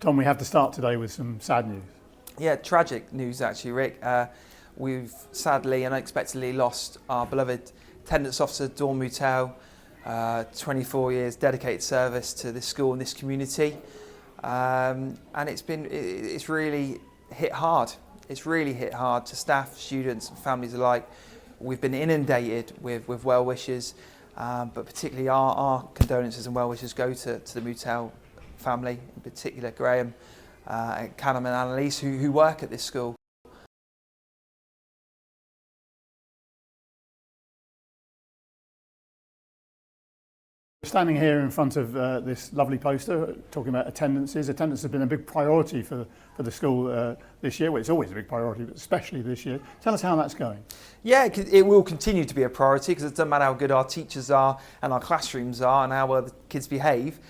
Tom, we have to start today with some sad news. Yeah, tragic news actually, Rick. We've sadly and unexpectedly lost our beloved attendance officer, Dawn Mutel. 24 years dedicated service to this school and this community, and it's really hit hard. It's really hit hard to staff, students and families alike. We've been inundated with well wishes, but particularly our condolences and well wishes go to the Mutel family, in particular Graham, Callum and Annalise who work at this school. Standing here in front of this lovely poster talking about attendances. Attendance has been a big priority for the school this year. Well, it's always a big priority, but especially this year. Tell us how that's going. Yeah, it will continue to be a priority because it doesn't matter how good our teachers are and our classrooms are and how well the kids behave.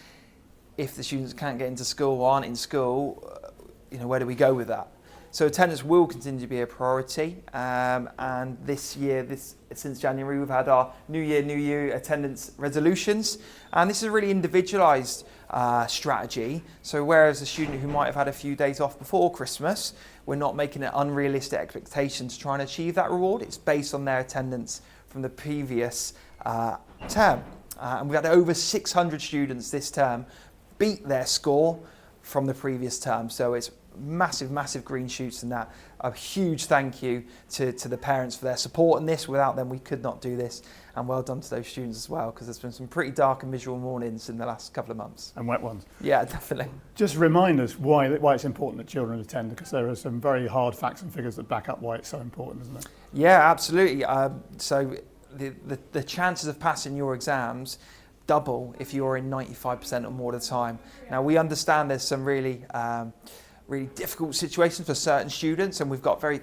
If the students can't get into school or aren't in school, where do we go with that? So attendance will continue to be a priority, and this year, since January, we've had our New Year, New You attendance resolutions, and this is a really individualised strategy. So whereas a student who might have had a few days off before Christmas, we're not making it unrealistic expectations to try and achieve that reward. It's based on their attendance from the previous term, and we've had over 600 students this term beat their score from the previous term. So it's massive green shoots, and that a huge thank you to the parents for their support in this. Without them we could not do this, and well done to those students as well, because there's been some pretty dark and miserable mornings in the last couple of months. And wet ones. Yeah, definitely. Just remind us why it's important that children attend, because there are some very hard facts and figures that back up why it's so important, isn't it? Yeah, absolutely. So the chances of passing your exams double if you're in 95% or more of the time. Now we understand there's some really difficult situations for certain students, and we've got very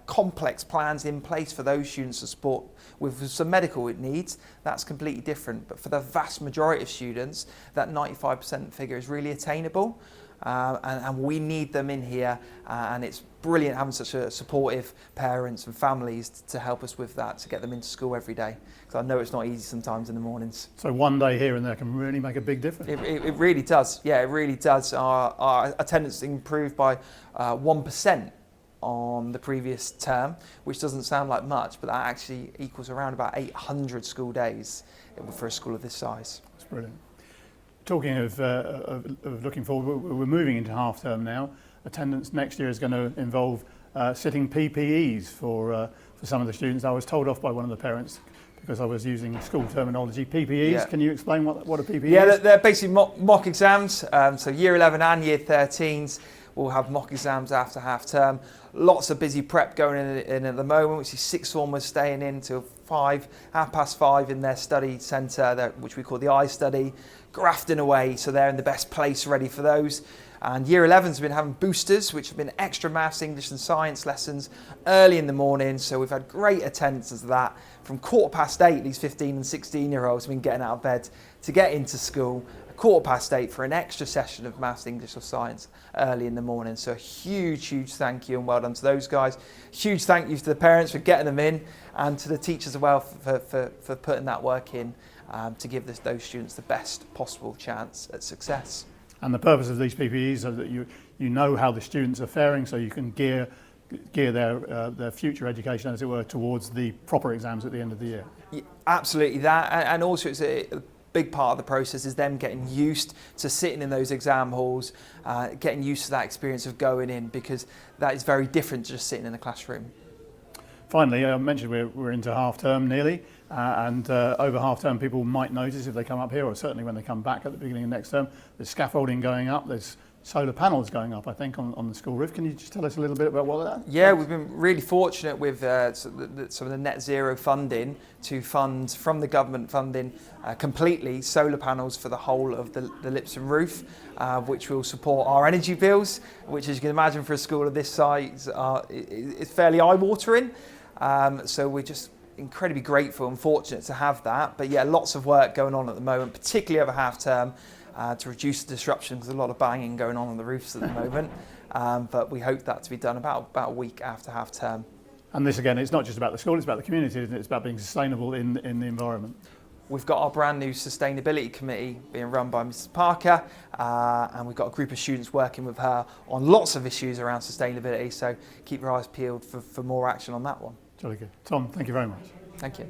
complex plans in place for those students to support with some medical needs. That's completely different, but for the vast majority of students, that 95% figure is really attainable, and we need them in here, and it's brilliant having such a supportive parents and families to help us with that, to get them into school every day, because I know it's not easy sometimes in the mornings. So one day here and there can really make a big difference. It really does. Yeah, it really does. Our attendance improved by 1% on the previous term, which doesn't sound like much, but that actually equals around about 800 school days for a school of this size. That's brilliant. Talking of looking forward, we're moving into half term now. Attendance next year is going to involve sitting PPEs for some of the students. I was told off by one of the parents because I was using school terminology. PPEs, yeah. Can you explain what a PPE is? Yeah, they're basically mock exams. So year 11 and year 13s will have mock exams after half term. Lots of busy prep going in at the moment, which is sixth formers staying in till 5:30 in their study centre, which we call the I study, grafting away, so they're in the best place ready for those. And year 11's been having boosters, which have been extra maths, English and science lessons early in the morning. So we've had great attendance of that. From 8:15, these 15 and 16-year-olds have been getting out of bed to get into school. 8:15 for an extra session of maths, English or science early in the morning. So a huge thank you and well done to those guys. Huge thank you to the parents for getting them in, and to the teachers as well for putting that work in to give those students the best possible chance at success. And the purpose of these PPEs is that you know how the students are faring, so you can gear their future education, as it were, towards the proper exams at the end of the year. Yeah, absolutely that, and also it's a big part of the process is them getting used to sitting in those exam halls, getting used to that experience of going in, because that is very different to just sitting in a classroom. Finally, I mentioned we're into half term nearly, and over half term people might notice if they come up here, or certainly when they come back at the beginning of next term, there's scaffolding going up, there's solar panels going up, I think, on the school roof. Can you just tell us a little bit about what that is? Yeah, we've been really fortunate with some of the net zero funding to fund from the government funding completely solar panels for the whole of the Lipson roof, which will support our energy bills, which, as you can imagine, for a school of this size, is fairly eye-watering. So we're just incredibly grateful and fortunate to have that. But yeah, lots of work going on at the moment, particularly over half term, to reduce the disruption. There's a lot of banging going on the roofs at the moment, but we hope that to be done about a week after half term. And this, again, it's not just about the school, it's about the community, isn't it? It's about being sustainable in the environment. We've got our brand new sustainability committee being run by Mrs. Parker, and we've got a group of students working with her on lots of issues around sustainability, so keep your eyes peeled for more action on that one. Jolly good. Tom, thank you very much. Thank you.